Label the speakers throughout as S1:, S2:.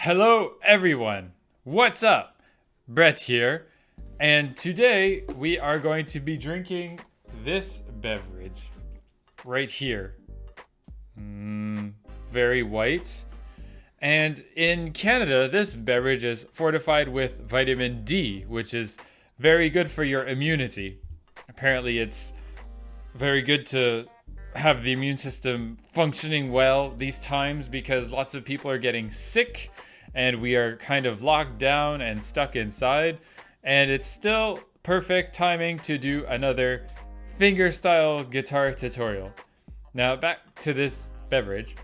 S1: Hello everyone, what's up? Brett here, and today we are going to be drinking this beverage right here. Very white. And in Canada, this beverage is fortified with vitamin D, which is very good for your immunity. Apparently it's very good to have the immune system functioning well these times because lots of people are getting sick and we are kind of locked down and stuck inside, and it's still perfect timing to do another fingerstyle guitar tutorial. Now back to this beverage.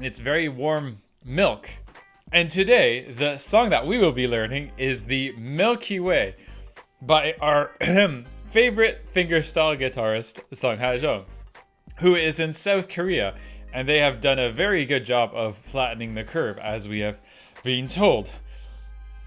S1: It's very warm milk. And today, the song that we will be learning is the Milky Way by our favorite fingerstyle guitarist, Sungha Jung, who is in South Korea, and they have done a very good job of flattening the curve, as we have been told.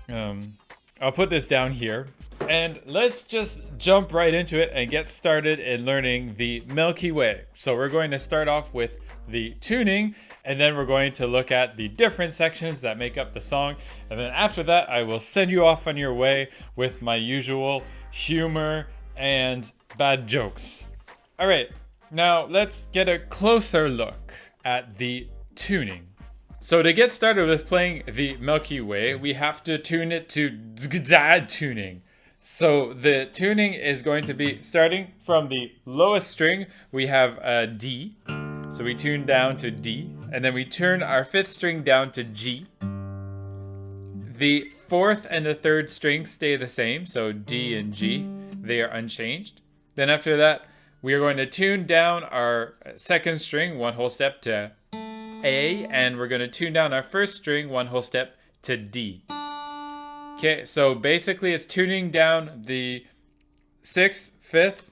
S1: I'll put this down here, and let's just jump right into it and get started in learning the Milky Way. So we're going to start off with the tuning, and then we're going to look at the different sections that make up the song, and then after that I will send you off on your way with my usual humor and bad jokes. All right, now let's get a closer look at the tuning. So to get started with playing the Milky Way, we have to tune it to DGDGAD tuning. So the tuning is going to be starting from the lowest string. We have a D, so we tune down to D, and then we turn our fifth string down to G. The fourth and the third strings stay the same, so D and G, they are unchanged. Then after that, we are going to tune down our second string one whole step to A, and we're going to tune down our first string one whole step to D. Okay, so basically it's tuning down the sixth, fifth,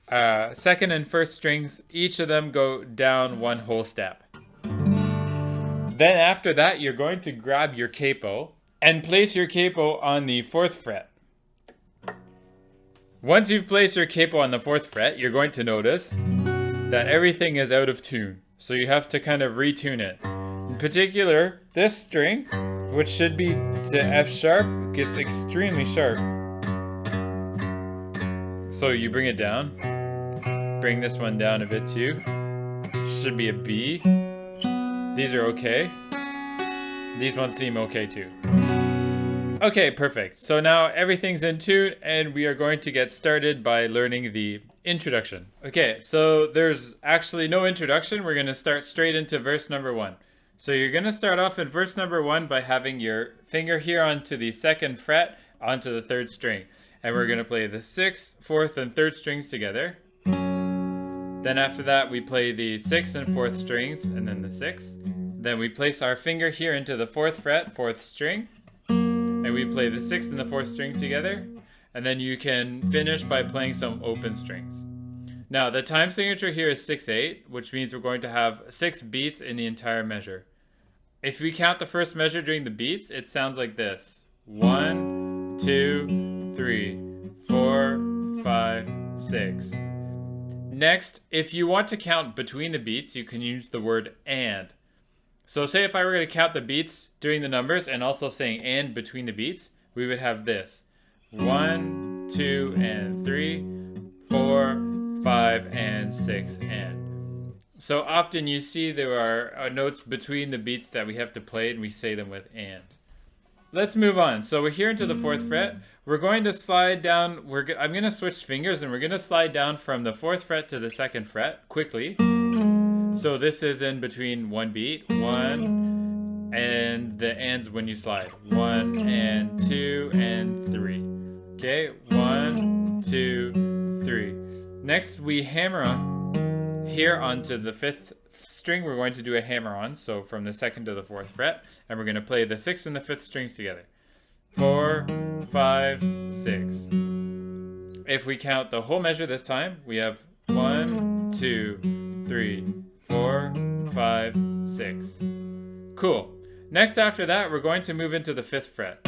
S1: second and first strings. Each of them go down one whole step. Then after that, you're going to grab your capo and place your capo on the fourth fret. Once you've placed your capo on the fourth fret, you're going to notice that everything is out of tune. So you have to kind of retune it. In particular, this string, which should be to F sharp, gets extremely sharp. So you bring it down. Bring this one down a bit too. Should be a B. These are okay. These ones seem okay too. Okay, perfect. So now everything's in tune and we are going to get started by learning the introduction. Okay, so there's actually no introduction. We're going to start straight into verse number 1. So you're going to start off in verse number 1 by having your finger here onto the second fret onto the third string. And we're going to play the 6th, 4th, and 3rd strings together. Then after that, we play the 6th and 4th strings, and then the 6th. Then we place our finger here into the 4th fret, 4th string. And we play the 6th and the 4th string together. And then you can finish by playing some open strings. Now, the time signature here is 6/8, which means we're going to have 6 beats in the entire measure. If we count the first measure during the beats, it sounds like this. 1, 2, 3, 4, 5, 6. Next, if you want to count between the beats, you can use the word and. So say if I were going to count the beats doing the numbers and also saying and between the beats, we would have this. 1, 2, and 3, 4, 5, and 6, and. So often you see there are notes between the beats that we have to play and we say them with and. Let's move on. So we're here into the 4th fret. We're going to slide down. I'm going to switch fingers and we're going to slide down from the 4th fret to the 2nd fret quickly. So this is in between one beat, 1, and the ands when you slide. 1 and 2 and 3. Okay, 1, 2, 3. Next we hammer on here onto the 5th string. We're going to do a hammer on, so from the 2nd to the 4th fret, and we're going to play the 6th and the 5th strings together. 4, 5, 6. If we count the whole measure this time, we have 1, 2, 3, 4, 5, 6. Cool. Next after that, we're going to move into the 5th fret.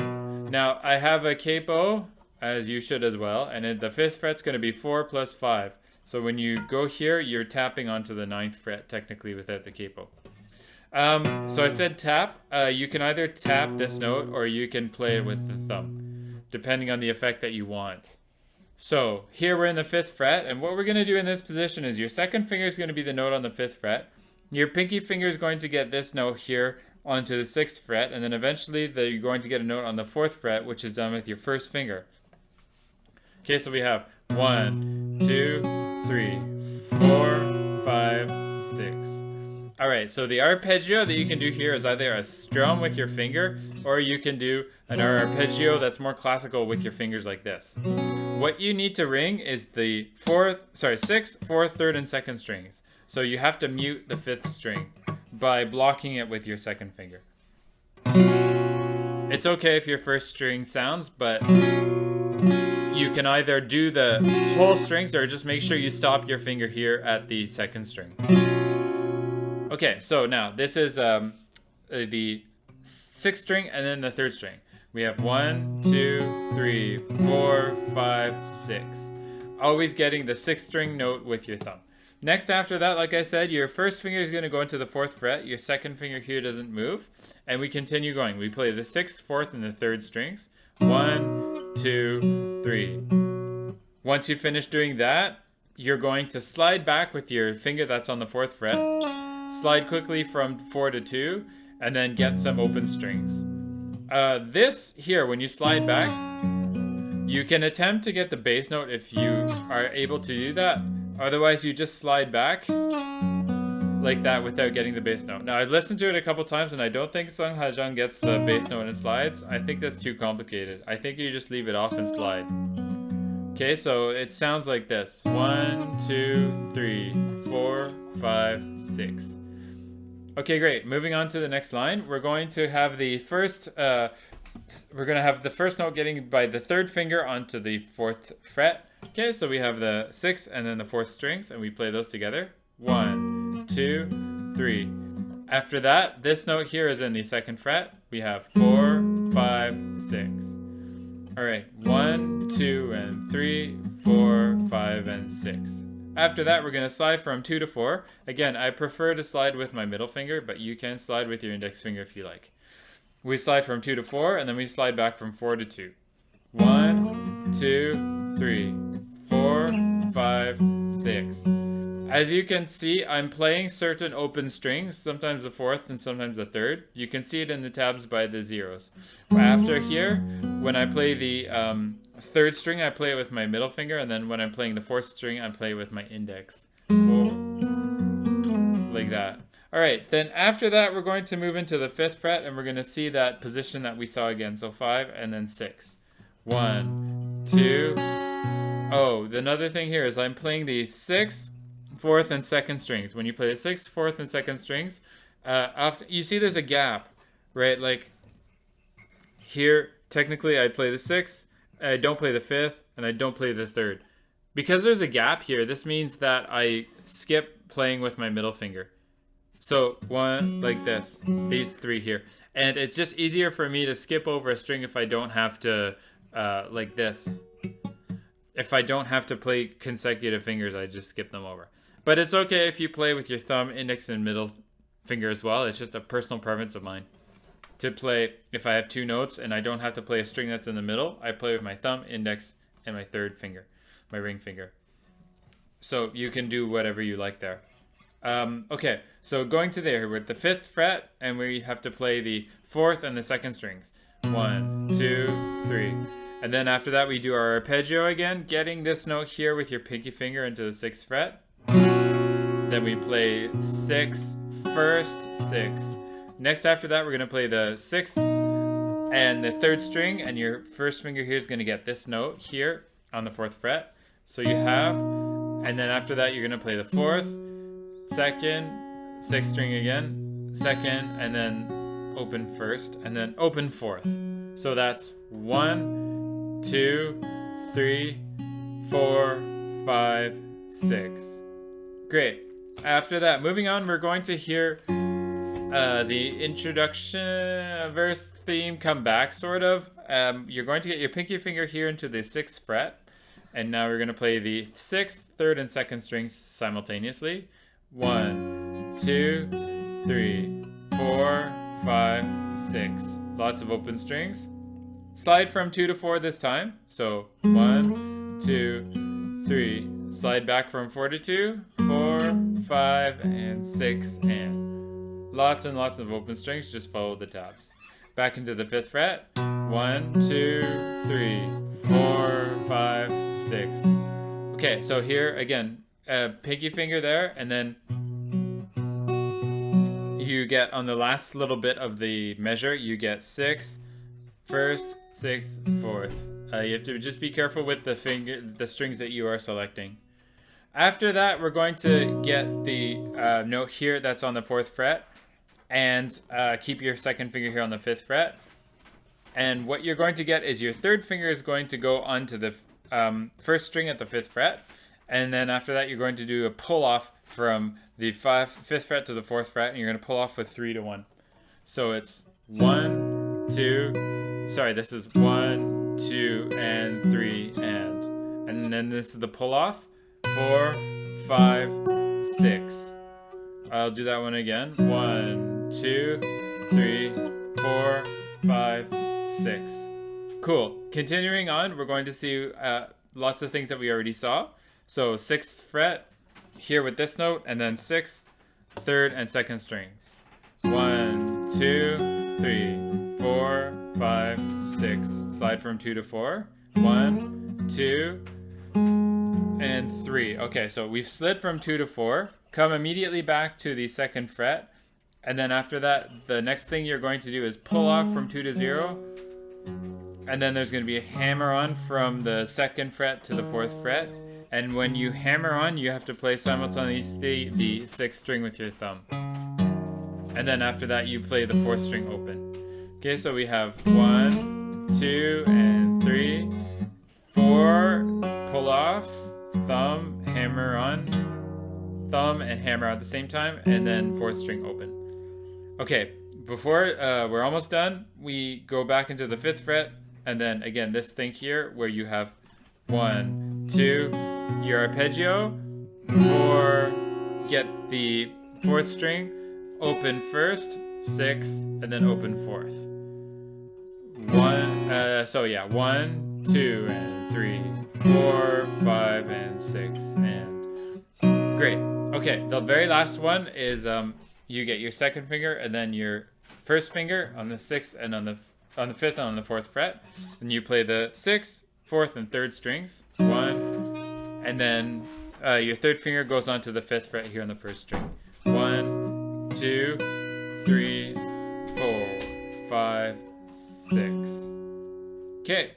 S1: Now, I have a capo, as you should as well, and the 5th fret's going to be 4 plus 5. So when you go here, you're tapping onto the 9th fret technically without the capo. So I said tap. You can either tap this note or you can play it with the thumb, depending on the effect that you want. So here we're in the 5th fret, and what we're going to do in this position is your second finger is going to be the note on the 5th fret. Your pinky finger is going to get this note here onto the 6th fret, and then eventually you're going to get a note on the 4th fret, which is done with your first finger. Okay, so we have 1, 2, 3, 4, 5, 6. All right, so the arpeggio that you can do here is either a strum with your finger, or you can do an arpeggio that's more classical with your fingers like this. What you need to ring is the 6th, 4th, 3rd, and 2nd strings. So you have to mute the 5th string by blocking it with your second finger. It's okay if your first string sounds, but you can either do the whole strings or just make sure you stop your finger here at the 2nd string. Okay, so now this is the 6th string and then the 3rd string. We have 1, 2, 3, 4, 5, 6. Always getting the 6th string note with your thumb. Next after that, like I said, your first finger is going to go into the 4th fret. Your second finger here doesn't move. And we continue going. We play the 6th, 4th, and the 3rd strings. 1, 2, 3. Once you finish doing that, you're going to slide back with your finger that's on the 4th fret. Slide quickly from 4 to 2, and then get some open strings. This here, when you slide back, you can attempt to get the bass note if you are able to do that. Otherwise, you just slide back like that without getting the bass note. Now, I've listened to it a couple times, and I don't think Sungha Jung gets the bass note and slides. I think that's too complicated. I think you just leave it off and slide. Okay, so it sounds like this. 1, 2, 3, 4, 5, 6. Okay, great. Moving on to the next line. We're going to have the first note getting by the 3rd finger onto the 4th fret. Okay, so we have the 6th and then the 4th strings, and we play those together. 1, 2, 3. After that, this note here is in the 2nd fret. We have 4, 5, 6. All right, 1, 2, and 3, 4, 5, and 6. After that, we're going to slide from 2 to 4. Again, I prefer to slide with my middle finger, but you can slide with your index finger if you like. We slide from 2 to 4, and then we slide back from 4 to 2. 1, 2, 3, 4, 5, 6. As you can see, I'm playing certain open strings, sometimes the 4th and sometimes the 3rd. You can see it in the tabs by the zeros. After here, when I play the 3rd string, I play it with my middle finger, and then when I'm playing the 4th string, I play it with my index. Like that. All right, then after that, we're going to move into the 5th fret, and we're going to see that position that we saw again. So 5 and then 6. 1, 2. Oh, another thing here is I'm playing the 6th, 4th, and 2nd strings. When you play the 6th, 4th, and 2nd strings, you see there's a gap, right? Like here, technically, I play the 6th, I don't play the 5th, and I don't play the 3rd. Because there's a gap here, this means that I skip playing with my middle finger. So 1, like this, these 3 here. And it's just easier for me to skip over a string if I don't have to, like this. If I don't have to play consecutive fingers, I just skip them over. But it's okay if you play with your thumb, index, and middle finger as well. It's just a personal preference of mine. To play, if I have 2 notes and I don't have to play a string that's in the middle, I play with my thumb, index, and my 3rd finger, my ring finger. So you can do whatever you like there. Okay, so going to there with the 5th fret, and we have to play the 4th and the 2nd strings. 1, 2, 3. And then after that, we do our arpeggio again, getting this note here with your pinky finger into the 6th fret. Then we play 6, 1st, 6. Next after that, we're going to play the 6th and the 3rd string, and your first finger here is going to get this note here on the 4th fret. So you have, and then after that, you're going to play the 4th, 2nd, 6th string again, 2nd, and then open 1st, and then open 4th. So that's 1, 2, 3, 4, 5, 6. Great. After that, moving on, we're going to hear the introduction verse theme come back, sort of. You're going to get your pinky finger here into the 6th fret, and now we're going to play the 6th, 3rd, and 2nd strings simultaneously. 1, 2, 3, 4, 5, 6. Lots of open strings. Slide from 2 to 4 this time. So 1, 2, 3. Slide back from 4 to 2, 4, 5, and 6, and lots and lots of open strings. Just follow the tabs. Back into the 5th fret. 1, 2, 3, 4, 5, 6. Okay, so here again, pinky finger there, and then you get on the last little bit of the measure, you get 6th, 1st, 6th, 4th. You have to just be careful with the strings that you are selecting. After that, we're going to get the note here that's on the 4th fret, and keep your 2nd finger here on the 5th fret. And what you're going to get is your 3rd finger is going to go onto the 1st string at the 5th fret, and then after that, you're going to do a pull off from the 5th fret to the 4th fret, and you're going to pull off with 3 to 1. So it's 1, 2. Sorry, this is 1, 2, and 3, and then this is the pull off. 4, 5, 6. I'll do that one again. 1, 2, 3, 4, 5, 6. Cool. Continuing on, we're going to see lots of things that we already saw. So 6th fret here with this note, and then 6th, 3rd, and 2nd strings. 1, 2, 3, 4, 5, 6. Slide from 2 to 4. 1, 2, and 3. Okay, so we've slid from 2 to 4. Come immediately back to the 2nd fret. And then after that, the next thing you're going to do is pull off from 2 to 0. And then there's going to be a hammer on from the 2nd fret to the 4th fret. And when you hammer on, you have to play simultaneously the 6th string with your thumb. And then after that, you play the 4th string open. Okay, so we have 1, 2, and 3, 4, pull off, thumb, hammer on, thumb, and hammer at the same time, and then 4th string open. Okay, before we're almost done, we go back into the 5th fret, and then again, this thing here where you have 1, 2, your arpeggio, 4, get the 4th string, open 1st, 6th, and then open 4th. 1, 2, and 3, 4, 5, and 6, and great. Okay, the very last one is you get your 2nd finger and then your 1st finger on the 6th and on the 5th and on the 4th fret, and you play the 6th, 4th, and 3rd strings. 1, and then your 3rd finger goes onto the 5th fret here on the 1st string. 1, 2, 3, 4, 5, 6. Okay.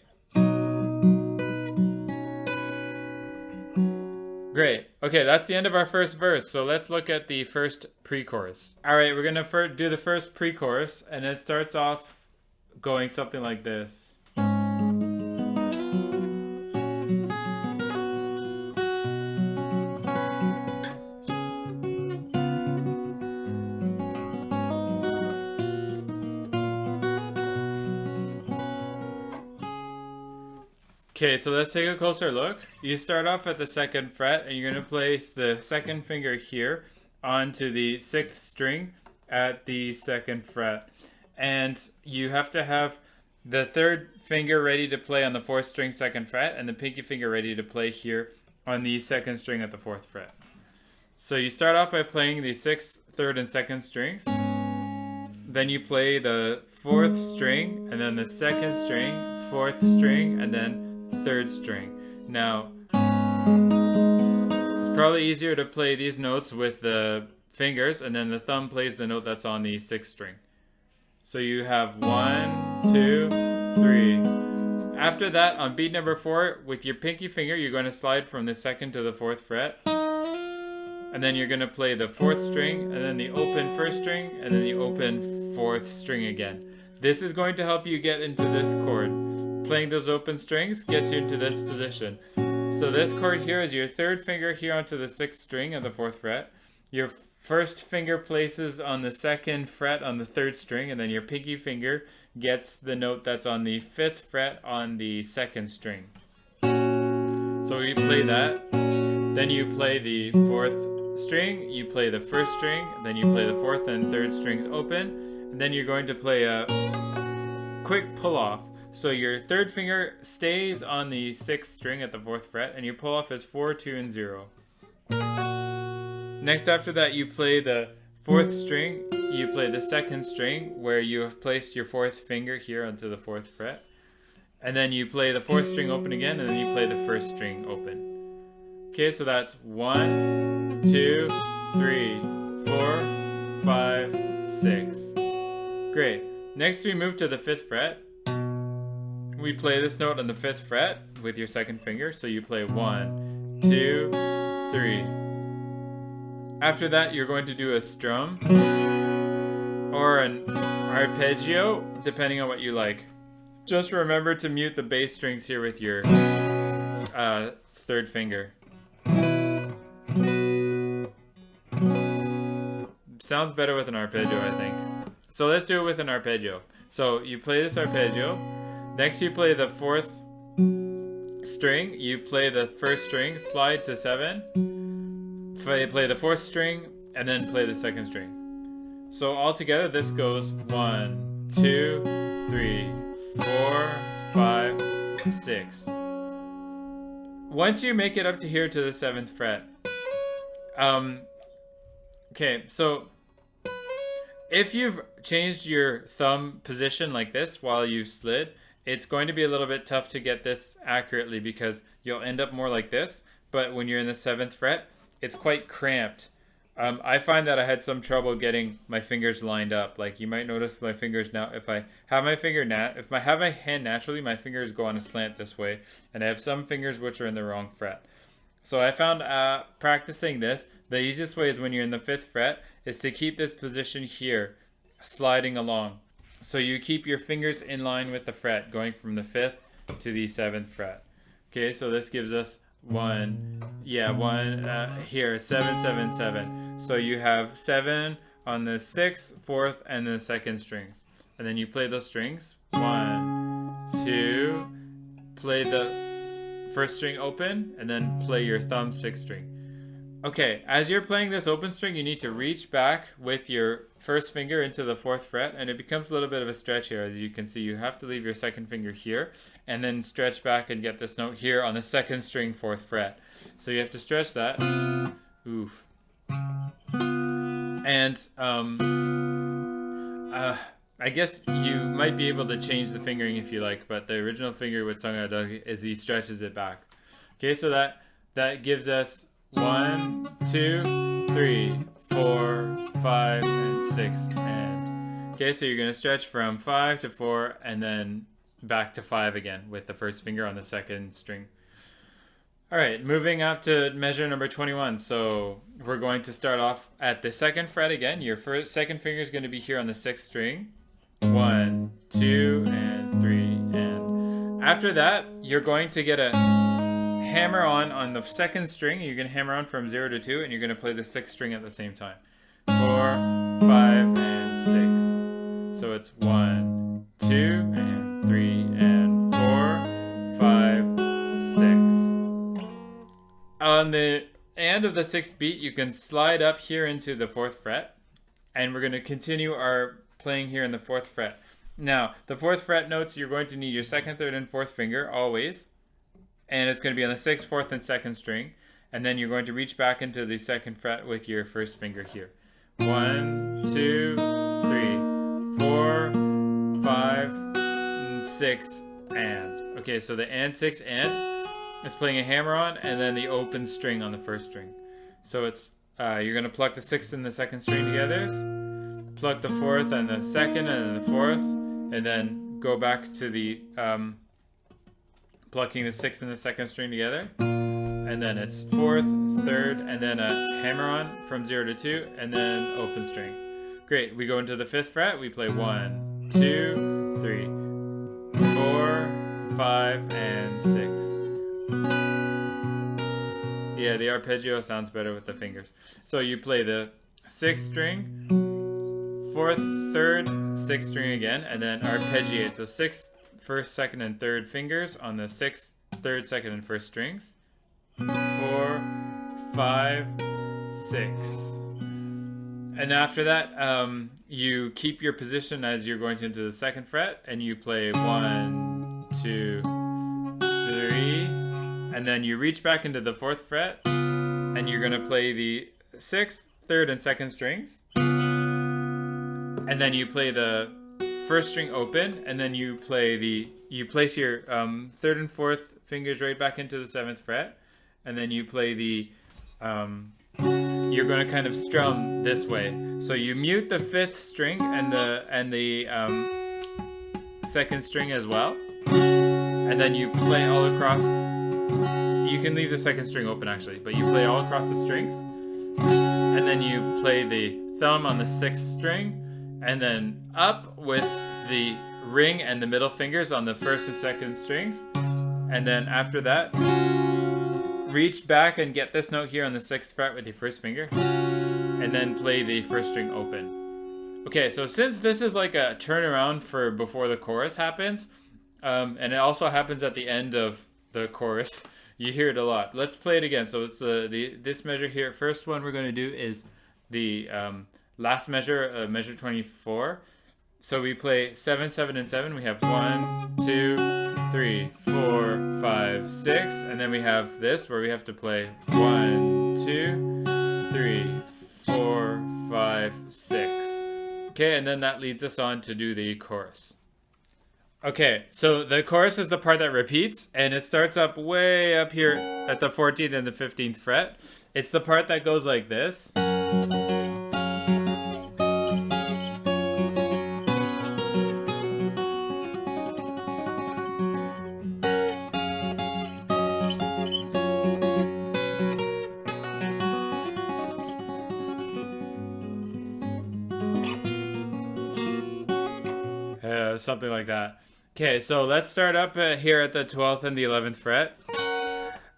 S1: Great. Okay, that's the end of our first verse. So let's look at the first pre-chorus. All right, we're gonna do the first pre-chorus, and it starts off going something like this. Okay, so let's take a closer look. You start off at the 2nd fret, and you're going to place the 2nd finger here onto the 6th string at the 2nd fret. And you have to have the 3rd finger ready to play on the 4th string 2nd fret, and the pinky finger ready to play here on the 2nd string at the 4th fret. So you start off by playing the 6th, 3rd, and 2nd strings. Then you play the 4th string, and then the 2nd string, 4th string, and then 3rd string. Now, it's probably easier to play these notes with the fingers, and then the thumb plays the note that's on the 6th string. So you have 1, 2, 3. After that, on beat number 4, with your pinky finger, you're going to slide from the 2nd to the 4th fret. And then you're going to play the 4th string, and then the open 1st string, and then the open 4th string again. This is going to help you get into this chord. Playing those open strings gets you into this position. So this chord here is your 3rd finger here onto the 6th string of the 4th fret. Your 1st finger places on the 2nd fret on the 3rd string, and then your pinky finger gets the note that's on the 5th fret on the 2nd string. So you play that. Then you play the 4th string, you play the first string, then you play the fourth and third strings open, and then you're going to play a quick pull off. So your third finger stays on the 6th string at the 4th fret, and your pull off is 4, 2, and 0. Next after that, you play the 4th string, you play the 2nd string where you have placed your 4th finger here onto the 4th fret. And then you play the 4th string open again, and then you play the 1st string open. Okay, so that's 1, 2, 3, 4, 5, 6. Great. Next we move to the 5th fret. We play this note on the 5th fret with your 2nd finger. So you play 1, 2, 3. After that, you're going to do a strum or an arpeggio, depending on what you like. Just remember to mute the bass strings here with your 3rd finger. Sounds better with an arpeggio, I think. So let's do it with an arpeggio. So you play this arpeggio. Next you play the 4th string. You play the 1st string, slide to 7. Play the 4th string, and then play the 2nd string. So all together this goes 1, 2, 3, 4, 5, 6. Once you make it up to here to the 7th fret, okay, so if you've changed your thumb position like this while you've slid, it's going to be a little bit tough to get this accurately because you'll end up more like this. But when you're in the 7th fret, it's quite cramped. I find that I had some trouble getting my fingers lined up. Like you might notice my fingers now, if I have my hand naturally, my fingers go on a slant this way, and I have some fingers which are in the wrong fret. So I found practicing this, the easiest way is when you're in the 5th fret, is to keep this position here, sliding along. So you keep your fingers in line with the fret, going from the 5th to the 7th fret. Okay, so this gives us here, 7, 7, 7. So you have 7 on the 6th, 4th, and the 2nd strings. And then you play those strings. 1, 2, play the 1st string open, and then play your thumb 6th string. Okay, as you're playing this open string, you need to reach back with your 1st finger into the 4th fret, and it becomes a little bit of a stretch here. As you can see, you have to leave your 2nd finger here, and then stretch back and get this note here on the 2nd string 4th fret. So you have to stretch that. Oof. And I guess you might be able to change the fingering if you like, but the original finger with Sungha Jung is he stretches it back. Okay, so that gives us 1, 2, 3, 4, 5, and 6, and okay, so you're gonna stretch from 5 to 4 and then back to 5 again with the 1st finger on the 2nd string. All right, moving up to measure number 21. So we're going to start off at the 2nd fret again. Your 2nd finger is going to be here on the 6th string. 1, 2, and 3, and after that, you're going to get a hammer on the 2nd string. You're going to hammer on from 0 to 2, and you're going to play the 6th string at the same time. 4, 5, and 6. So it's 1, 2, and 3, and 4, 5, 6. On the end of the 6th beat, you can slide up here into the 4th fret, and we're going to continue our playing here in the 4th fret. Now, the 4th fret notes, you're going to need your 2nd, 3rd, and 4th finger always, and it's going to be on the 6th, 4th, and 2nd string, and then you're going to reach back into the 2nd fret with your 1st finger here. 1, 2, 3, 4, 5, 6, and. Okay, so the and 6 and is playing a hammer on, and then the open string on the 1st string. So it's you're going to pluck the 6th and the 2nd string together, pluck the 4th and the 2nd and then the 4th, and then go back to the plucking the 6th and the 2nd string together, and then it's 4th, 3rd, and then a hammer on from 0 to 2, and then open string. Great, we go into the 5th fret, we play 1, 2, 3, 4, 5, and 6. Yeah, the arpeggio sounds better with the fingers. So you play the 6th string, 4th, 3rd, 6th string again, and then arpeggiate. So 6th, 1st, 2nd, and 3rd fingers on the 6th, 3rd, 2nd, and 1st strings. 4, 5, 6. And after that, you keep your position as you're going into the 2nd fret, and you play 1, 2, 3, and then you reach back into the 4th fret, and you're gonna play the 6th, 3rd, and 2nd strings, and then you play the 1st string open, and then you place your 3rd and 4th fingers right back into the 7th fret, and then you play the you're going to kind of strum this way. So you mute the 5th string and the 2nd string as well, and then you play all across. You can leave the 2nd string open actually, but you play all across the strings, and then you play the thumb on the 6th string, and then up with the ring and the middle fingers on the 1st and 2nd strings, and then after that reach back and get this note here on the 6th fret with your 1st finger, and then play the 1st string open. Okay, so since this is like a turnaround for before the chorus happens, and it also happens at the end of the chorus, you hear it a lot. Let's play it again. So it's this measure here. First one we're going to do is the last measure, measure 24. So we play 7, 7, and 7. We have 1, 2, 3, 4, 5, 6, and then we have this where we have to play 1, 2, 3, 4, 5, 6. Okay, and then that leads us on to do the chorus. Okay, so the chorus is the part that repeats, and it starts up way up here at the 14th and the 15th fret. It's the part that goes like this. Something like that. Okay, so let's start up here at the 12th and the 11th fret.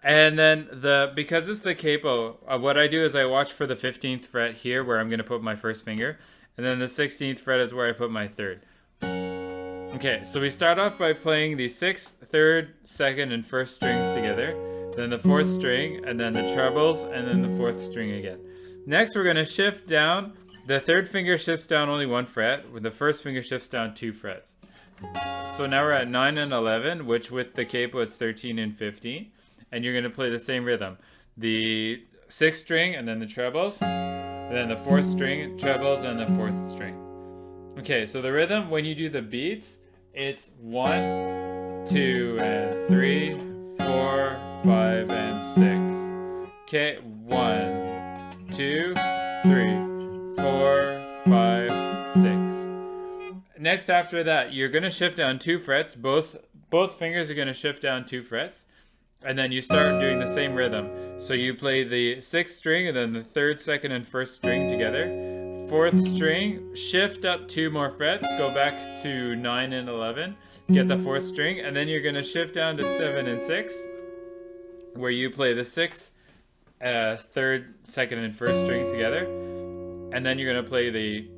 S1: And then because it's the capo, what I do is I watch for the 15th fret here where I'm going to put my 1st finger. And then the 16th fret is where I put my 3rd. Okay, so we start off by playing the 6th, 3rd, 2nd, and 1st strings together. Then the 4th string, and then the trebles, and then the 4th string again. Next, we're going to shift down. The 3rd finger shifts down only 1 fret, with the 1st finger shifts down 2 frets. So now we're at 9 and 11, which with the capo it's 13 and 15. And you're going to play the same rhythm. The 6th string, and then the trebles, and then the 4th string, trebles, and the 4th string. Okay, so the rhythm, when you do the beats, it's 1, 2, and 3, 4, 5, and 6. Okay, 1, 2, 3. 4, 5, 6. Next after that, you're going to shift down 2 frets. Both fingers are going to shift down 2 frets. And then you start doing the same rhythm. So you play the 6th string and then the 3rd, 2nd, and 1st string together. 4th string, shift up 2 more frets. Go back to 9 and 11. Get the 4th string. And then you're going to shift down to 7 and 6. Where you play the 6th, 3rd, 2nd, and 1st strings together. And then you're going to play the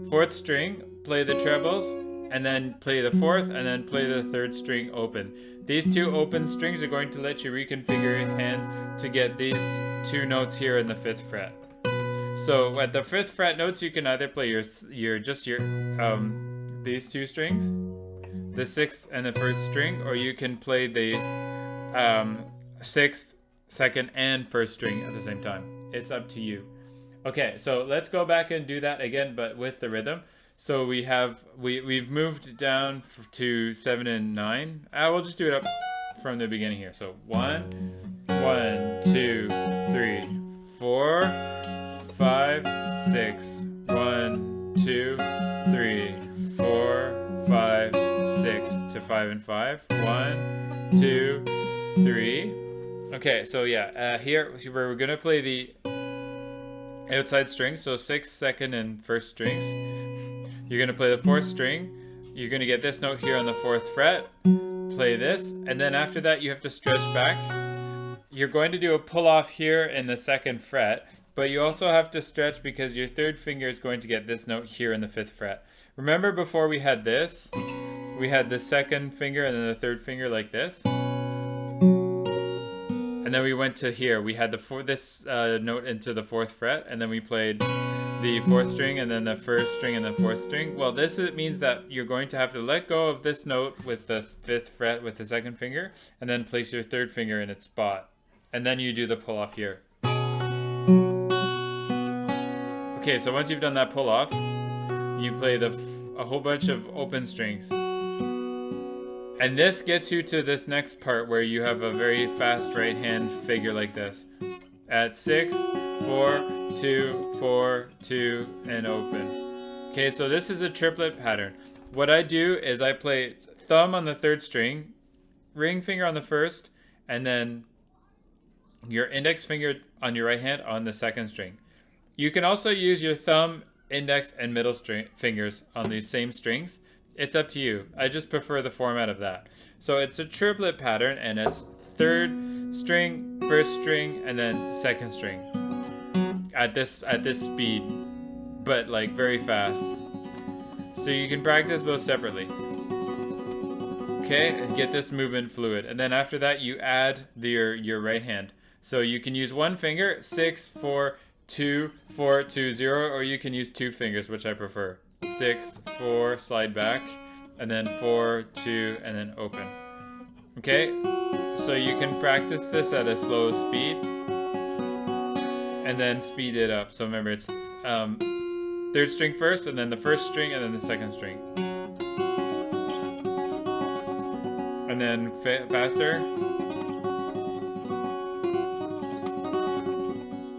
S1: 4th string, play the trebles, and then play the 4th, and then play the 3rd string open. These 2 open strings are going to let you reconfigure your hand to get these 2 notes here in the 5th fret. So at the 5th fret notes, you can either play your these 2 strings, the 6th and the 1st string, or you can play the 6th, 2nd, and 1st string at the same time. It's up to you. Okay, so let's go back and do that again, but with the rhythm. So we've moved down to 7 and 9. We'll just do it up from the beginning here. So 1, 1, 2, 3, 4, 5, 6. 1, 2, 3, 4, 5, 6 to 5 and 5. 1, 2, 3. Okay, so yeah, here we're gonna play the outside strings, so 6th, 2nd, and 1st strings. You're going to play the 4th string. You're going to get this note here on the 4th fret. Play this, and then after that you have to stretch back. You're going to do a pull off here in the 2nd fret, but you also have to stretch because your 3rd finger is going to get this note here in the 5th fret. Remember before we had this? We had the 2nd finger and then the 3rd finger like this. And and then we went to here. We had this note into the 4th fret, and then we played the 4th string, and then the 1st string, and the 4th string. Well, this means that you're going to have to let go of this note with the 5th fret with the 2nd finger, and then place your 3rd finger in its spot. And then you do the pull off here. Okay, so once you've done that pull off, you play a whole bunch of open strings. And this gets you to this next part where you have a very fast right hand figure like this. At 6, 4, 2, 4, 2, and open. Okay, so this is a triplet pattern. What I do is I play thumb on the 3rd string, ring finger on the 1st, and then your index finger on your right hand on the 2nd string. You can also use your thumb, index, and middle fingers on these same strings. It's up to you. I just prefer the format of that. So it's a triplet pattern, and it's 3rd string, 1st string, and then 2nd string at this speed, but like very fast. So you can practice those separately. Okay, and get this movement fluid. And then after that, you add your right hand. So you can use one finger, 6, 4, 2, 4, 2, 0, or you can use 2 fingers, which I prefer. 6, 4, slide back, and then 4, 2, and then open. Okay, so you can practice this at a slow speed, and then speed it up. So remember, it's 3rd string first, and then the 1st string, and then the 2nd string. And then faster.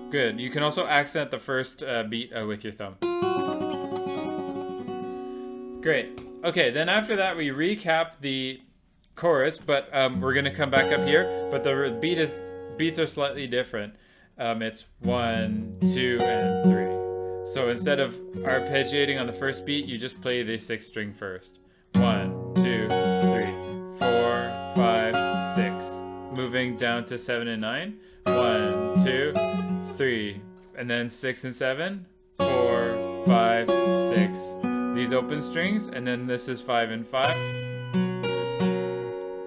S1: Good. You can also accent the first beat with your thumb. Great. Okay, then after that we recap the chorus, but we're gonna come back up here. But the beats are slightly different. It's 1, 2, and 3. So instead of arpeggiating on the first beat, you just play the 6th string first. 1, 2, 3, 4, 5, 6. Moving down to 7 and 9. 1, 2, 3, and then 6 and 7, 4, 5, 6. These open strings, and then this is 5 and 5.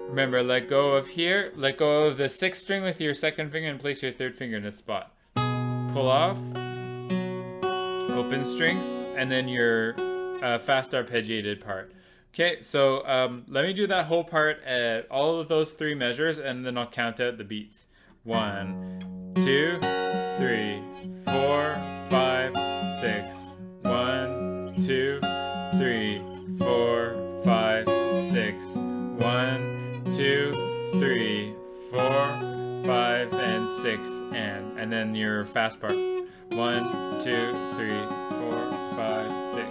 S1: Remember, let go of here, let go of the 6th string with your 2nd finger and place your 3rd finger in its spot. Pull off, open strings, and then your fast arpeggiated part. Okay, so let me do that whole part at all of those 3 measures, and then I'll count out the beats. 1, 2, 3, 4, 5, 6. 1, 2, 3, 4, 5, 6. 1, 2, 3, 4, 5, and 6, and then your fast part. 1, 2, 3, 4, 5, 6.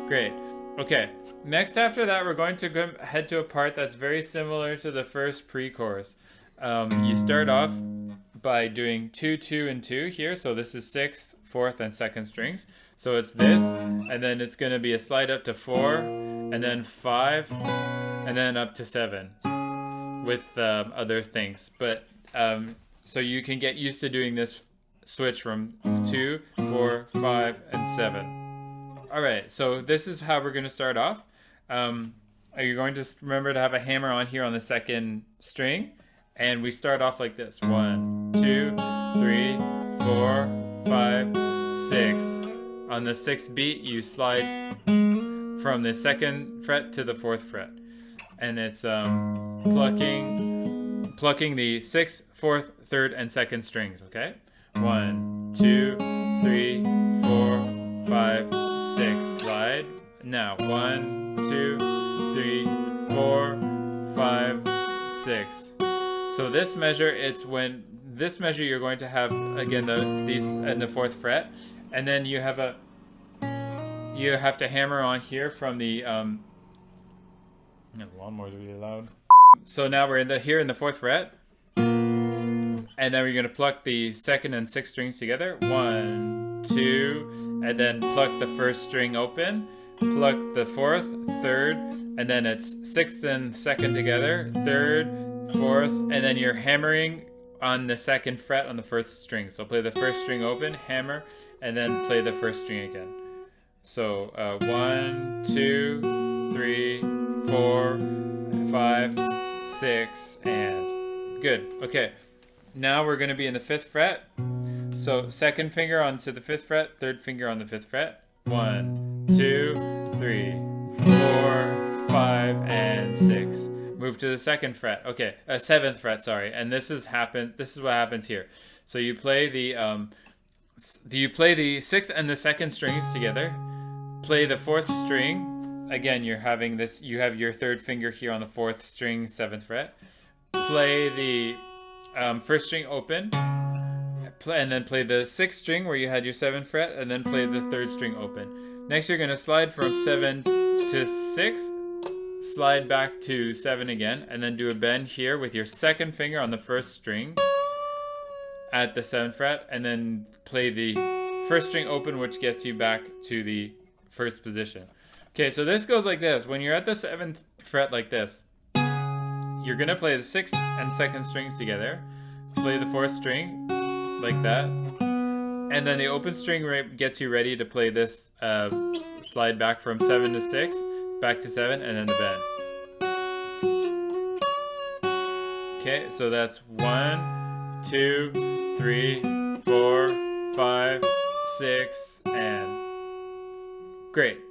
S1: Great. Okay. Next, after that, we're going to head to a part that's very similar to the first pre-chorus. You start off by doing 2, 2, and 2 here. So this is 6th, 4th, and 2nd strings. So it's this, and then it's going to be a slide up to 4, and then 5, and then up to 7 with other things. But so you can get used to doing this switch from 2, 4, 5, and 7. All right, so this is how we're going to start off. You're going to remember to have a hammer on here on the 2nd string, and we start off like this. 1, 2, 3, 4, 5, 6. On the 6th beat, you slide from the 2nd fret to the 4th fret, and it's plucking the 6th, 4th, 3rd, and 2nd strings. Okay, 1, 2, 3, 4, 5, 6. Slide. Now 1, 2, 3, 4, 5, 6. So this measure, you're going to have again these in the 4th fret, and then you have to hammer on here from the the lawnmower's really loud. So now we're here in the 4th fret, and then we're going to pluck the 2nd and 6th strings together. 1, 2, and then pluck the 1st string open, pluck the 4th, 3rd, and then it's 6th and 2nd together, 3rd, 4th, and then you're hammering on the 2nd fret on the 1st string. So play the 1st string open, hammer, and then play the 1st string again. So 1, 2, 3, 4, 5, 6, and good. Okay. Now we're going to be in the 5th fret. So second finger onto the 5th fret, third finger on the 5th fret. 1, 2, 3, 4, 5, and 6. Move to the 2nd fret. Okay, 7th fret, sorry. And this is what happens here. So you play the 6th and the 2nd strings together. Play the 4th string. Again, you have your 3rd finger here on the 4th string, 7th fret. Play the 1st string open. And then play the 6th string where you had your 7th fret, and then play the 3rd string open. Next, you're going to slide from 7 to 6, slide back to 7 again, and then do a bend here with your 2nd finger on the 1st string at the 7th fret, and then play the 1st string open, which gets you back to the 1st position. Okay, so this goes like this. When you're at the 7th fret like this, you're going to play the 6th and 2nd strings together, play the 4th string, like that, and then the open string gets you ready to play this slide back from 7 to 6, back to 7, and then the bend. Okay, so that's 1, 2, 3, 4, 5, 6, and great.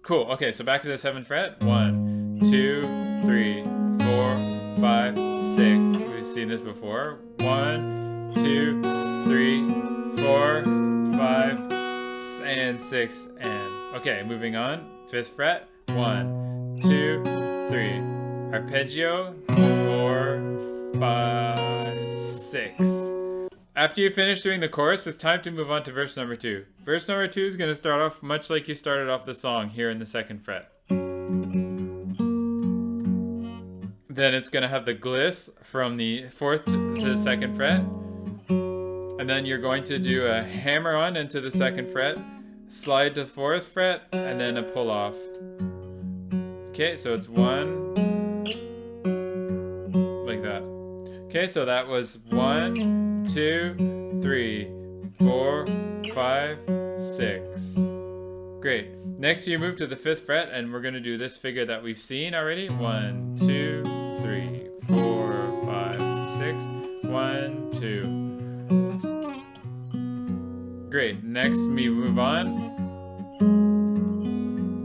S1: Cool. Okay, so back to the 7th fret. 1, 2, 3, 4, 5, 6. We've seen this before. 1, 2, 3, 4, 5, and 6, and okay, moving on. 5th fret. 1, 2, 3. Arpeggio. 4, 5, 6. After you finish doing the chorus, it's time to move on to verse number 2. Verse number 2 is going to start off much like you started off the song here in the 2nd fret. Then it's going to have the gliss from the 4th to the 2nd fret. And then you're going to do a hammer on into the 2nd fret, slide to 4th fret, and then a pull off. Okay, so it's 1, like that. Okay, so that was 1, 2, 3, 4, 5, 6. Great. Next you move to the 5th fret, and we're going to do this figure that we've seen already. 1, 2, 3, 4, 5, 6. 1, 2. Great. Next we move on.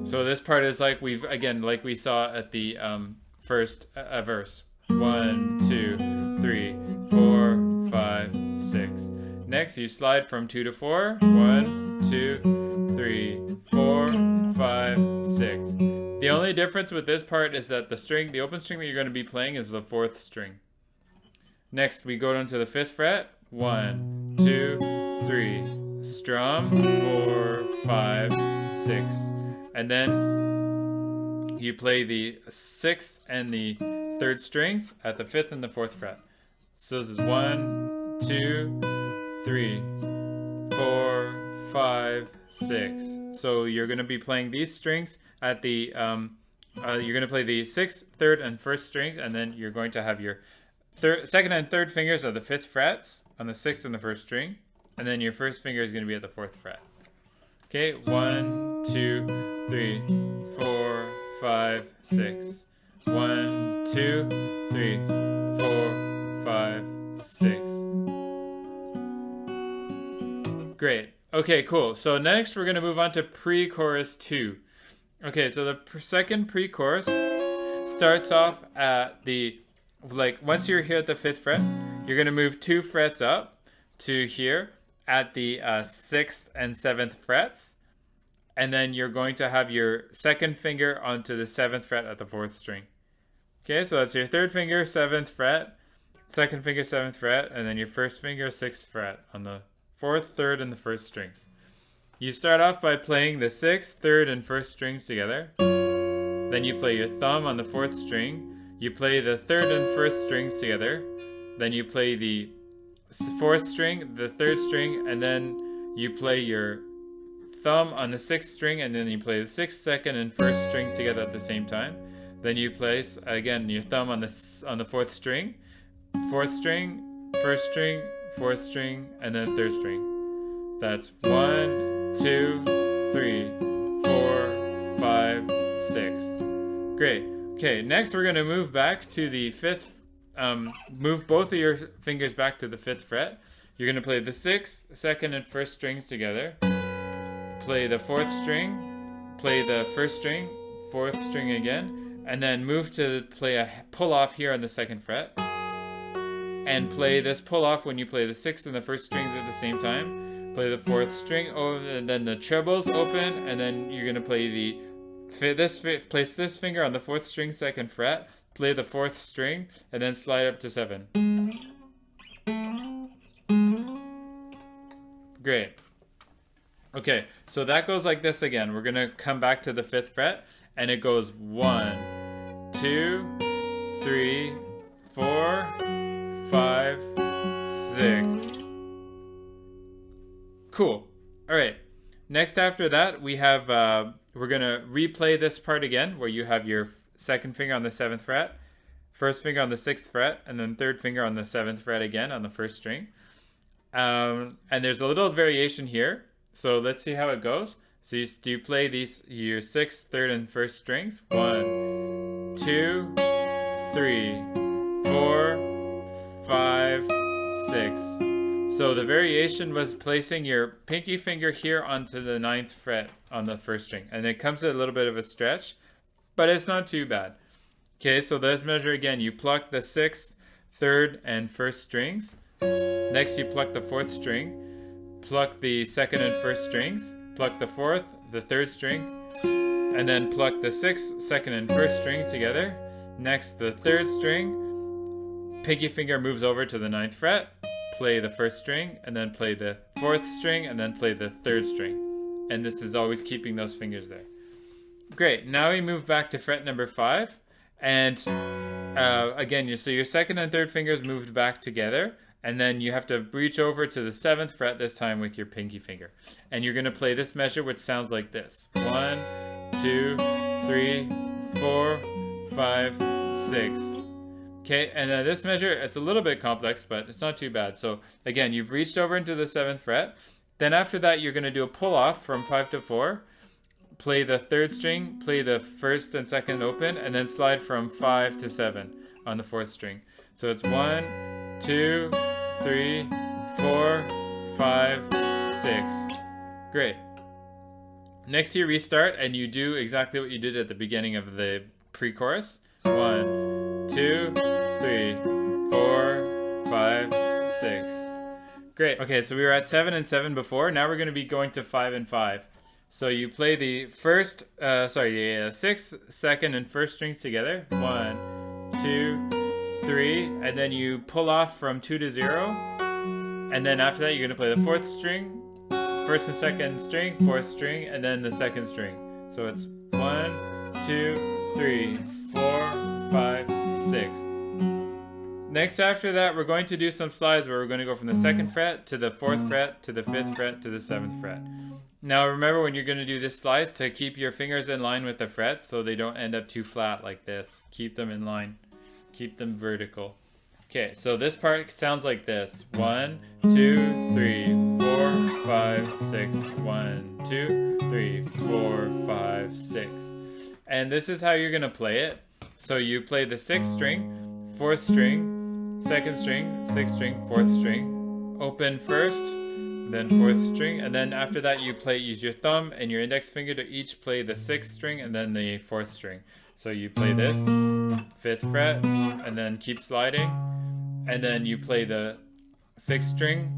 S1: So this part is like we saw at the first verse. 1, 2, 3, 4, 5, 6. Next you slide from 2 to 4. 1, 2, 3, 4, 5, 6. The only difference with this part is that the open string that you're going to be playing is the 4th string. Next, we go down to the 5th fret. 1, 2, 3. Strum. 4, 5, 6. And then you play the 6th and the 3rd strings at the 5th and the 4th fret. So this is 1, 2, 3, 4, 5, 6. So you're going to be playing these strings at the you're going to play the 6th, 3rd, and 1st strings, and then you're going to have your 2nd and 3rd fingers are the 5th frets on the 6th and the 1st string, and then your 1st finger is going to be at the 4th fret. Okay, 1, 2, 3, 4, 5, 6. 1, 2, 3, 4, 5, 6. Great. Okay, cool. So next we're going to move on to pre-chorus 2. Okay, so the second pre-chorus starts off at the, once you're here at the 5th fret, you're going to move 2 frets up to here at the 6th and 7th frets. And then you're going to have your 2nd finger onto the 7th fret at the 4th string. Okay, so that's your 3rd finger, 7th fret, 2nd finger, 7th fret, and then your 1st finger, 6th fret on the 4th, 3rd, and the 1st strings. You start off by playing the 6th, 3rd, and 1st strings together. Then you play your thumb on the 4th string. You play the 3rd and 1st strings together. Then you play the 4th string, the 3rd string, and then you play your thumb on the 6th string, and then you play the 6th, 2nd, and 1st string together at the same time. Then you place again your thumb on the 4th string, 4th string, 1st string, 4th string, and then 3rd string. That's 1, 2, 3, 4, 5, 6. Great. Okay, next we're going to move back to the 5th move both of your fingers back to the 5th fret. You're going to play the 6th, 2nd, and 1st strings together. Play the 4th string, play the 1st string, 4th string again, and then move to play a pull off here on the 2nd fret. And play this pull off when you play the 6th and the 1st strings at the same time. Play the 4th string over, and then the trebles open, and then you're going to play place this finger on the 4th string, 2nd fret. Play the 4th string, and then slide up to 7. Great. Okay, so that goes like this again. We're gonna come back to the 5th fret, and it goes 1, 2, 3, 4, 5, 6. Cool. All right. Next after that, we have we're gonna replay this part again, where you have your 2nd finger on the 7th fret, 1st finger on the 6th fret, and then 3rd finger on the 7th fret again on the 1st string. And there's a little variation here. So let's see how it goes. So you play your 6th, 3rd, and 1st strings. 1, 2, 3, 4, 5, 6. So the variation was placing your pinky finger here onto the 9th fret on the 1st string. And it comes with a little bit of a stretch, but it's not too bad. Okay, so let's measure again. You pluck the 6th, 3rd, and 1st strings. Next, you pluck the 4th string, pluck the 2nd and 1st strings, pluck the 4th, the 3rd string, and then pluck the 6th, 2nd, and 1st strings together. Next, the 3rd string, pinky finger moves over to the 9th fret, play the 1st string, and then play the 4th string, and then play the 3rd string. And this is always keeping those fingers there. Great, now we move back to fret number 5, and again, so your 2nd and 3rd fingers moved back together. And then you have to reach over to the 7th fret this time with your pinky finger. And you're going to play this measure, which sounds like this. 1, 2, 3, 4, 5, 6. Okay, and then this measure, it's a little bit complex, but it's not too bad. So again, you've reached over into the 7th fret. Then after that, you're going to do a pull off from 5 to 4. Play the 3rd string, play the 1st and 2nd open, and then slide from 5 to 7 on the 4th string. So it's 1, 2, 3, 4, 5, 6. Great. Next you restart and you do exactly what you did at the beginning of the pre-chorus. 1, 2, 3, 4, 5, 6. Great. Okay, so we were at 7 and 7 before. Now we're going to be going to 5 and 5. So you play the 6th, 2nd, and 1st strings together. 1, 2, 3, and then you pull off from 2 to 0, and then after that you're going to play the 4th string, 1st and 2nd string, 4th string, and then the 2nd string. So it's 1, 2, 3, 4, 5, 6. Next after that we're going to do some slides where we're going to go from the 2nd fret to the 4th fret to the 5th fret to the 7th fret. Now remember, when you're going to do this slides, to keep your fingers in line with the frets so they don't end up too flat like this. Keep them in line. Keep them vertical. Okay, so this part sounds like this. 1, 2, 3, 4, 5, 6. 1, 2, 3, 4, 5, 6. And this is how you're going to play it. So you play the 6th string, 4th string, 2nd string, 6th string, 4th string, open 1st, then 4th string, and then after that you use your thumb and your index finger to each play the 6th string and then the 4th string. So you play this, 5th fret, and then keep sliding, and then you play the 6th string,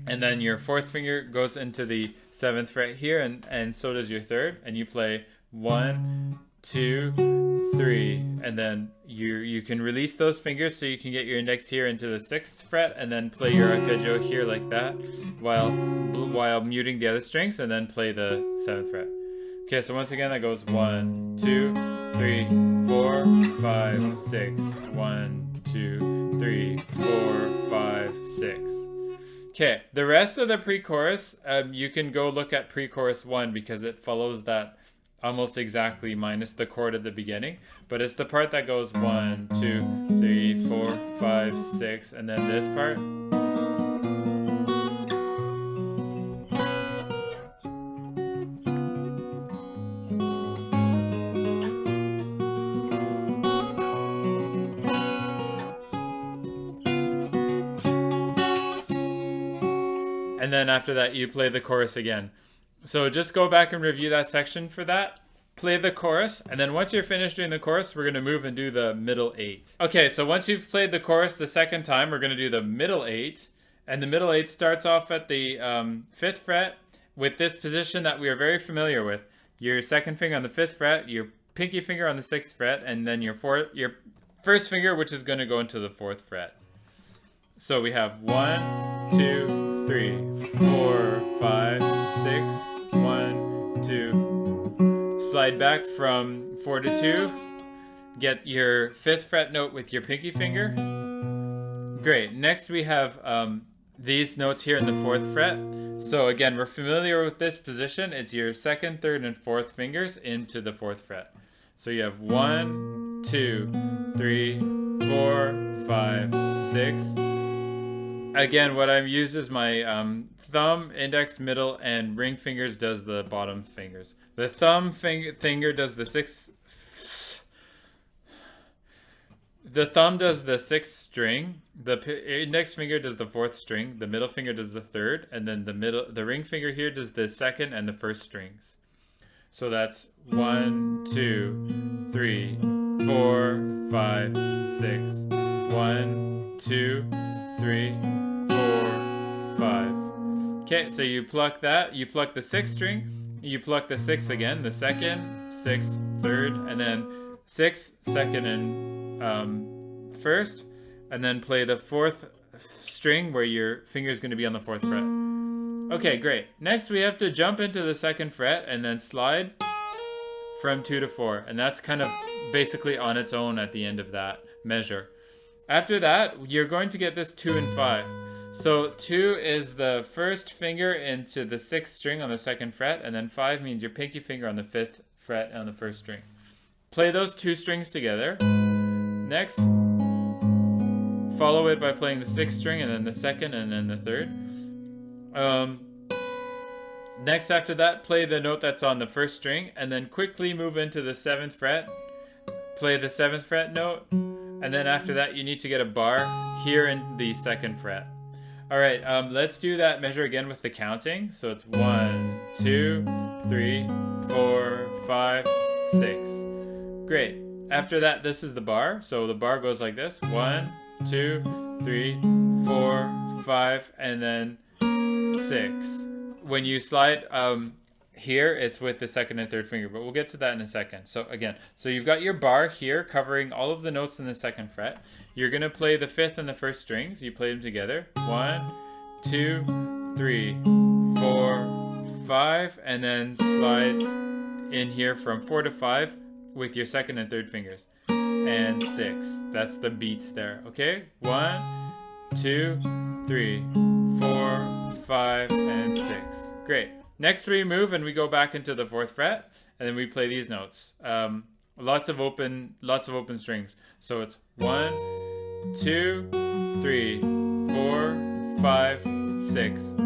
S1: and then your 4th finger goes into the 7th fret here, and so does your 3rd, and you play 1, 2, 3, and then you can release those fingers so you can get your index here into the 6th fret, and then play your arpeggio here like that, while muting the other strings, and then play the 7th fret. Okay, so once again that goes 1, 2, 3, 4, 5, 6. 1, 2, 3, 4, 5, 6. Okay, the rest of the pre-chorus, you can go look at pre-chorus 1 because it follows that almost exactly minus the chord at the beginning. But it's the part that goes 1, 2, 3, 4, 5, 6, and then this part. And then after that, you play the chorus again. So just go back and review that section for that. Play the chorus, and then once you're finished doing the chorus, we're going to move and do the middle 8. Okay, so once you've played the chorus the second time, we're going to do the middle 8. And the middle 8 starts off at the 5th fret with this position that we are very familiar with. Your second finger on the 5th fret, your pinky finger on the 6th fret, and then your first finger, which is going to go into the 4th fret. So we have 1, 2, 3, 4, 5, 6, 1, 2. Slide back from 4 to 2. Get your 5th fret note with your pinky finger. Great. Next we have these notes here in the 4th fret. So again, we're familiar with this position. It's your 2nd, 3rd, and 4th fingers into the 4th fret. So you have 1, 2, 3, 4, 5, 6. Again, what I've used is my thumb, index, middle, and ring fingers does the bottom fingers. The thumb finger does the 6th. The thumb does the 6th string. The index finger does the 4th string. The middle finger does the 3rd, and then the ring finger here does the 2nd and the 1st strings. So that's 1, 2, 3, 4, 5, 6. 1, 2, 3, 4, 5. Okay, so you pluck that. You pluck the 6th string. You pluck the 6th again, the 2nd, 6th, 3rd, and then 6th, 2nd, and 1st, and then play the 4th string where your finger is going to be on the 4th fret. Okay, great. Next we have to jump into the 2nd fret and then slide from 2 to 4, and that's kind of basically on its own at the end of that measure. After that, you're going to get this 2 and 5. So 2 is the first finger into the 6th string on the 2nd fret, and then 5 means your pinky finger on the 5th fret on the 1st string. Play those 2 strings together. Next, follow it by playing the 6th string and then the 2nd and then the 3rd. Next after that, play the note that's on the 1st string and then quickly move into the 7th fret. Play the 7th fret note, and then after that you need to get a bar here in the 2nd fret. Alright, let's do that measure again with the counting. So it's 1, 2, 3, 4, 5, 6. Great. After that, this is the bar. So the bar goes like this. 1, 2, 3, 4, 5, and then 6. When you slide here, it's with the 2nd and 3rd finger, but we'll get to that in a second. So again, so you've got your bar here covering all of the notes in the 2nd fret. You're going to play the 5th and the 1st strings. You play them together. 1, 2, 3, 4, 5, and then slide in here from 4 to 5 with your 2nd and 3rd fingers. And 6. That's the beats there. Okay? 1, 2, 3, 4, 5, and 6. Great. Next we move and we go back into the 4th fret, and then we play these notes. Lots of open strings. So it's 1, 2, 3, 4, 5, 6.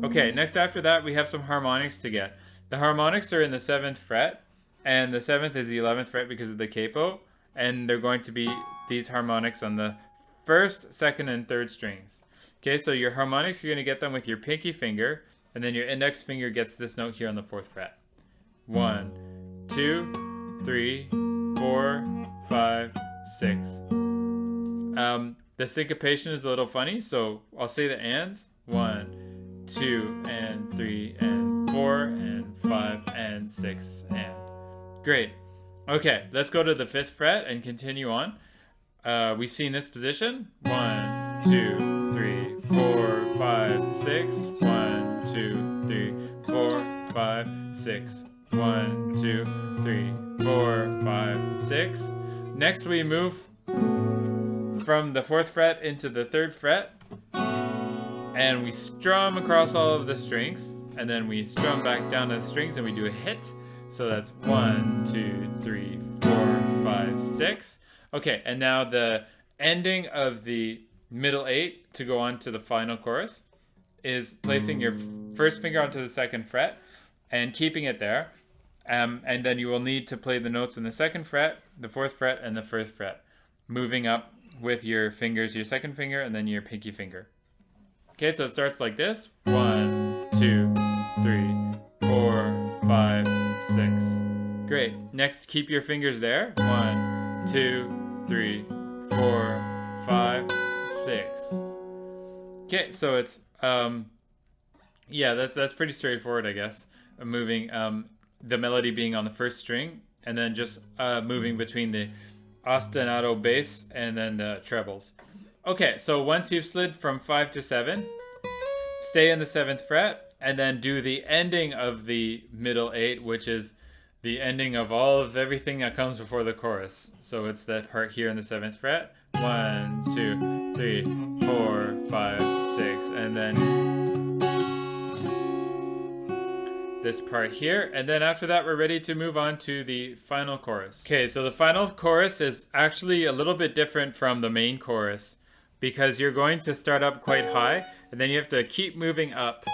S1: Okay, next after that we have some harmonics to get. The harmonics are in the 7th fret, and the 7th is the 11th fret because of the capo, and they're going to be these harmonics on the 1st, 2nd, and 3rd strings. Okay, so your harmonics, you're going to get them with your pinky finger, and then your index finger gets this note here on the 4th fret. 1, 2, 3, 4, 5, 6. The syncopation is a little funny, so I'll say the ands. 1, 2, and 3, and 4, and 5, and 6, and. Great. Okay, let's go to the 5th fret and continue on. We've seen this position. 1, 2, 3, 4, 5, 6. 1, 2, 3, 4, 5, 6. 1, 2, 3, 4, 5, 6. Next we move from the 4th fret into the 3rd fret, and we strum across all of the strings, and then we strum back down to the strings and we do a hit. So that's 1, 2, 3, 4, 5, 6. Okay, and now the ending of the middle 8 to go on to the final chorus is placing your first finger onto the 2nd fret and keeping it there. And then you will need to play the notes in the 2nd fret, the 4th fret, and the 1st fret, moving up with your fingers, your 2nd finger, and then your pinky finger. Okay, so it starts like this. 1, 2, 3, 4, 5, 6. Great. Next, keep your fingers there. 1, 2, 3, 4, 5, 6. Okay, so it's yeah, that's pretty straightforward, I guess. Moving the melody being on the first string, and then just moving between the ostinato bass and then the trebles. Okay, so once you've slid from 5 to 7, stay in the 7th fret, and then do the ending of the middle 8, which is the ending of all of everything that comes before the chorus. So it's that part here in the 7th fret. 1, 2, 3, 4, 5, 6, and then this part here, and then after that we're ready to move on to the final chorus. Okay, so the final chorus is actually a little bit different from the main chorus because you're going to start up quite high and then you have to keep moving up.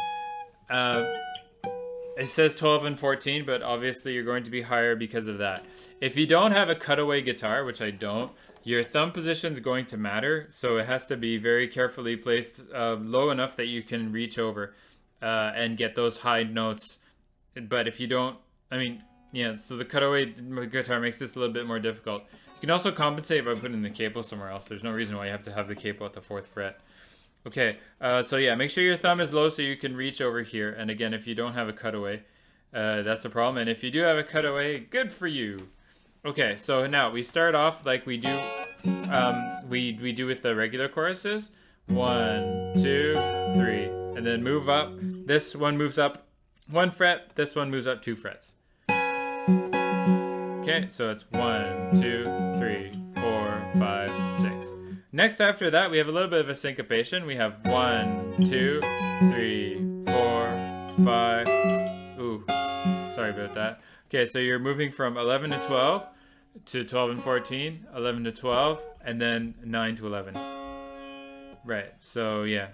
S1: It says 12 and 14, but obviously you're going to be higher because of that. If you don't have a cutaway guitar, which I don't, your thumb position is going to matter, so it has to be very carefully placed low enough that you can reach over and get those high notes. But if you don't, I mean, yeah, so the cutaway guitar makes this a little bit more difficult. You can also compensate by putting the capo somewhere else. There's no reason why you have to have the capo at the 4th fret. Okay, so yeah, make sure your thumb is low so you can reach over here. And again, if you don't have a cutaway, that's a problem. And if you do have a cutaway, good for you. Okay, so now we start off like we do, we do with the regular choruses. 1, 2, 3, and then move up. This one moves up 1 fret, this one moves up 2 frets. Okay, so it's 1, 2, 3, 4, 5, 6. Next after that, we have a little bit of a syncopation. We have 1, 2, 3, 4, 5. Ooh, sorry about that. Okay, so you're moving from 11 to 12 to 12 and 14, 11 to 12, and then 9 to 11. Right, so yeah.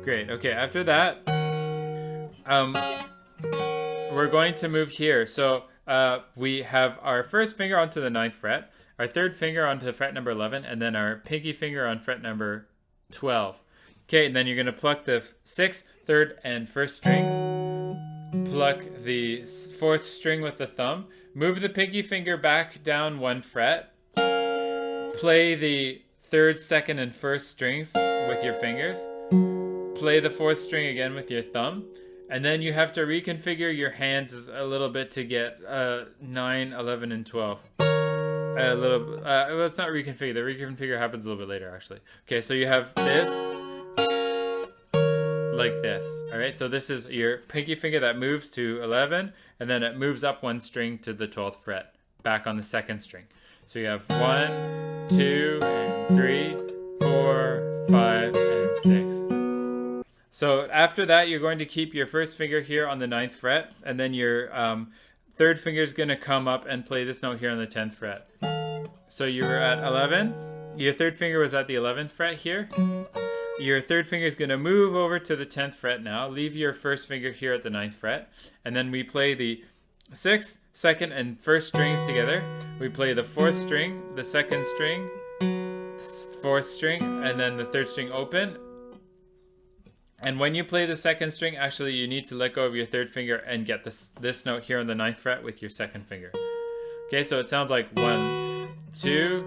S1: Great. Okay, after that, we're going to move here. So we have our first finger onto the 9th fret, our 3rd finger onto fret number 11, and then our pinky finger on fret number 12. Okay, and then you're going to pluck the 6th, 3rd, and 1st strings. Pluck the 4th string with the thumb. Move the pinky finger back down 1 fret. Play the 3rd, 2nd, and 1st strings with your fingers. Play the 4th string again with your thumb, and then you have to reconfigure your hands a little bit to get 9, 11, and 12. Well, it's not reconfigure. The reconfigure happens a little bit later, actually. Okay, so you have this like this. All right, so this is your pinky finger that moves to 11, and then it moves up 1 string to the 12th fret, back on the 2nd string. So you have 1, 2, and 3, 4, 5, and 6. So after that, you're going to keep your 1st finger here on the 9th fret, and then your 3rd finger is going to come up and play this note here on the 10th fret. So you were at 11. Your 3rd finger was at the 11th fret here. Your 3rd finger is going to move over to the 10th fret now. Leave your 1st finger here at the 9th fret. And then we play the 6th, 2nd, and 1st strings together. We play the 4th string, the 2nd string, 4th string, and then the 3rd string open. And when you play the 2nd string, actually you need to let go of your 3rd finger and get this note here on the 9th fret with your 2nd finger. Okay, so it sounds like 1, 2,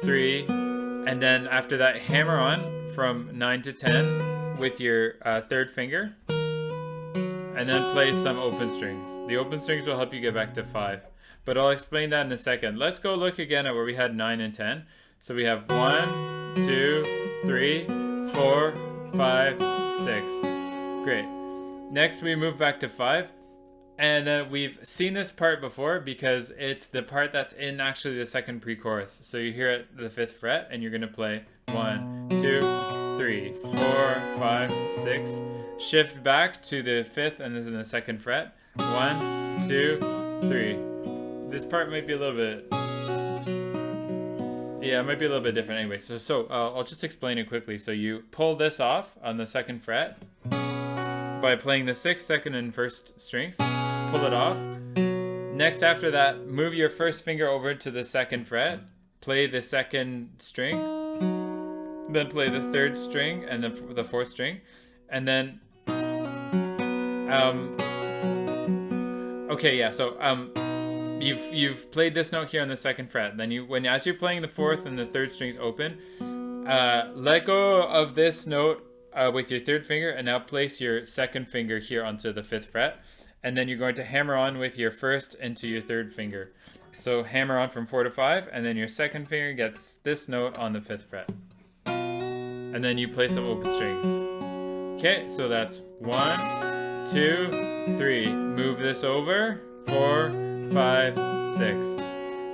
S1: 3, and then after that hammer on from 9 to 10 with your 3rd finger, and then play some open strings. The open strings will help you get back to 5, but I'll explain that in a second. Let's go look again at where we had 9 and 10. So we have 1, 2, 3, 4, 5, 6. Great. Next we move back to 5, and then we've seen this part before because it's the part that's in actually the 2nd pre-chorus. So you hear it the 5th fret, and you're going to play 1, 2, 3, 4, 5, 6. Shift back to the 5th and then the 2nd fret. 1, 2, 3. This part might be a little bit... Yeah, it might be a little bit different anyway. So I'll just explain it quickly. So you pull this off on the 2nd fret by playing the 6th, 2nd, and 1st strings. Pull it off. Next after that, move your 1st finger over to the 2nd fret play the second string, then play the third string and then the fourth string, and then okay, yeah, so you've played this note here on the second fret. Then as you're playing the fourth and the third strings open, let go of this note with your third finger, and now place your second finger here onto the fifth fret, and then you're going to hammer on with your first into your third finger. So hammer on from 4 to 5, and then your second finger gets this note on the fifth fret, and then you play some open strings. Okay, so that's 1, 2, 3. Move this over. 4, 5, 6.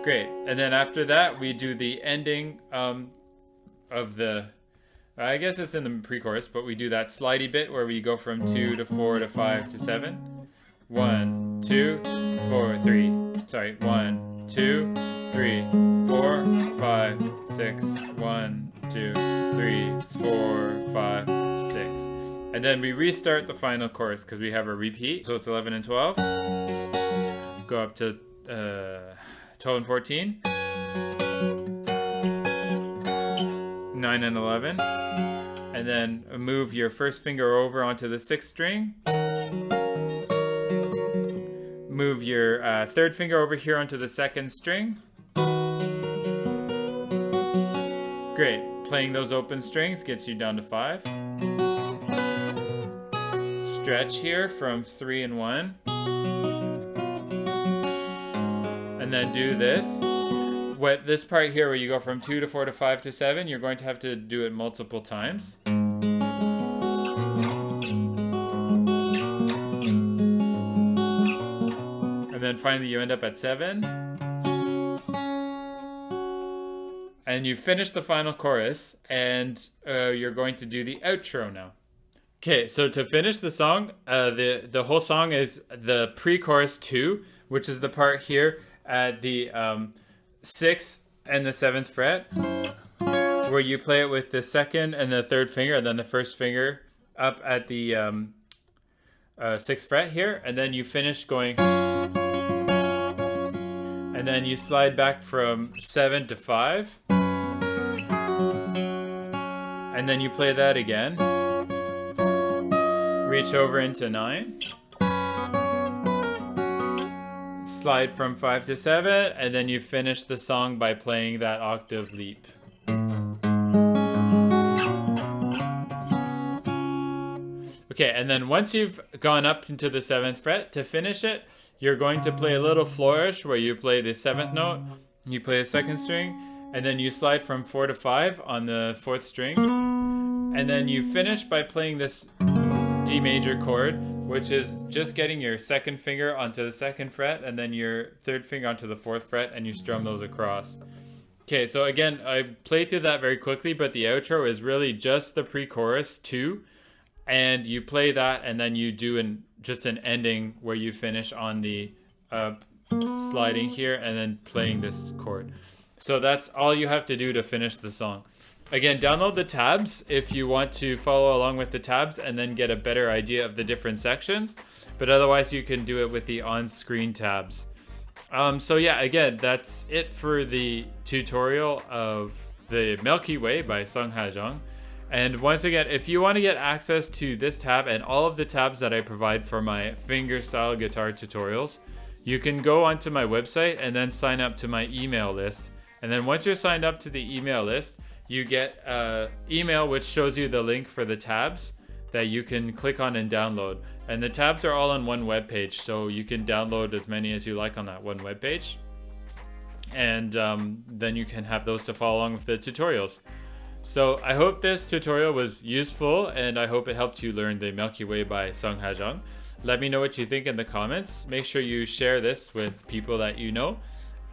S1: Great. And then after that, we do the ending of the, I guess it's in the pre-chorus, but we do that slidey bit where we go from 2 to 4 to 5 to 7. 1, 2, 4, 3. Sorry, 1, 2, 3, 4, 5, 6. 1, 2, 3, 4, 5, 6. And then we restart the final chorus because we have a repeat. So it's 11 and 12. Go up to 12 and 14. 9 and 11. And then move your first finger over onto the 6th string. Move your third finger over here onto the 2nd string. Great. Playing those open strings gets you down to 5. Stretch here from 3 and 1. And then do this. This part here where you go from 2 to 4 to 5 to 7, you're going to have to do it multiple times. And then finally you end up at 7. And you finish the final chorus, and you're going to do the outro now. Okay, so to finish the song, the whole song is the pre-chorus 2, which is the part here at the 6th and the 7th fret, where you play it with the 2nd and the 3rd finger, and then the 1st finger up at the 6th fret here, and then you finish going, and then you slide back from 7 to 5, and then you play that again. Reach over into 9. Slide from 5 to 7, and then you finish the song by playing that octave leap. Okay, and then once you've gone up into the 7th fret, to finish it, you're going to play a little flourish where you play the 7th note, you play the 2nd string, and then you slide from 4 to 5 on the 4th string, and then you finish by playing this D major chord, which is just getting your 2nd finger onto the 2nd fret and then your 3rd finger onto the 4th fret, and you strum those across. Okay, so again, I played through that very quickly, but the outro is really just the pre-chorus 2, and you play that, and then you do just an ending where you finish on the sliding here and then playing this chord. So that's all you have to do to finish the song. Again, download the tabs if you want to follow along with the tabs and then get a better idea of the different sections. But otherwise, you can do it with the on-screen tabs. So yeah, again, that's it for the tutorial of the Milky Way by Sungha Jung. And once again, if you want to get access to this tab and all of the tabs that I provide for my fingerstyle guitar tutorials, you can go onto my website and then sign up to my email list. And then once you're signed up to the email list, you get an email which shows you the link for the tabs that you can click on and download. And the tabs are all on one web page, so you can download as many as you like on that one web page. And then you can have those to follow along with the tutorials. So I hope this tutorial was useful, and I hope it helped you learn the Milky Way by Sungha Jung. Let me know what you think in the comments. Make sure you share this with people that you know.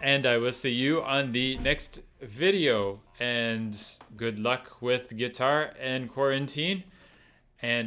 S1: And I will see you on the next video. And good luck with guitar and quarantine. And